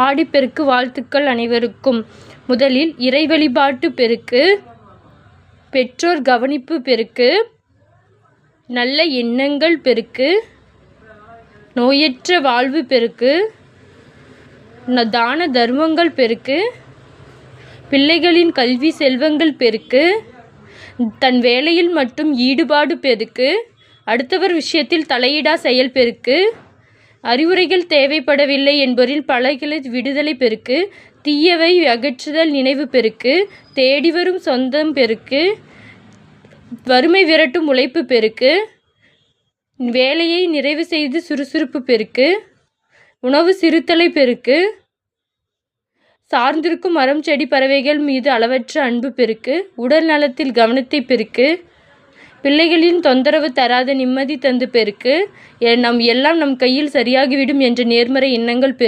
ஆடிப்பெருக்கு வாழ்த்துக்கள் அனைவருக்கும். முதலில் இறை வழிபாட்டு பெருக்கு, பெற்றோர் கவனிப்பு பெருக்கு, நல்ல எண்ணங்கள் பெருக்கு, நோயற்ற வாழ்வு பெருக்கு, தான தர்மங்கள் பெருக்கு, பிள்ளைகளின் கல்வி செல்வங்கள் பெருக்கு, தன் வேலையில் மட்டும் ஈடுபாடு பெருக்கு, அடுத்தவர் விஷயத்தில் தலையிடா செயல் பெருக்கு, அறிவுரைகள் தேவைப்படவில்லை என்பவரில் பலகளை விடுதலை பெருக்கு, தீயவை அகற்றுதல் நினைவு பெருக்கு, தேடி வரும் சொந்தம் பெருக்கு, வறுமை விரட்டும் உழைப்பு பெருக்கு, வேலையை நிறைவு செய்து சுறுசுறுப்பு பெருக்கு, உணவு சிறுத்தலை பெருக்கு, சார்ந்திருக்கும் மரம் செடி பறவைகள் மீது அளவற்ற அன்பு பெருக்கு, உடல் நலத்தில் கவனத்தை பெருக்கு, பிள்ளைகளின் தொந்தரவு தராத நிம்மதி தந்து பெருக்கு, எல்லாம் நம் கையில் சரியாகிவிடும் என்ற நேர்மறை எண்ணங்கள் பெருக்கு.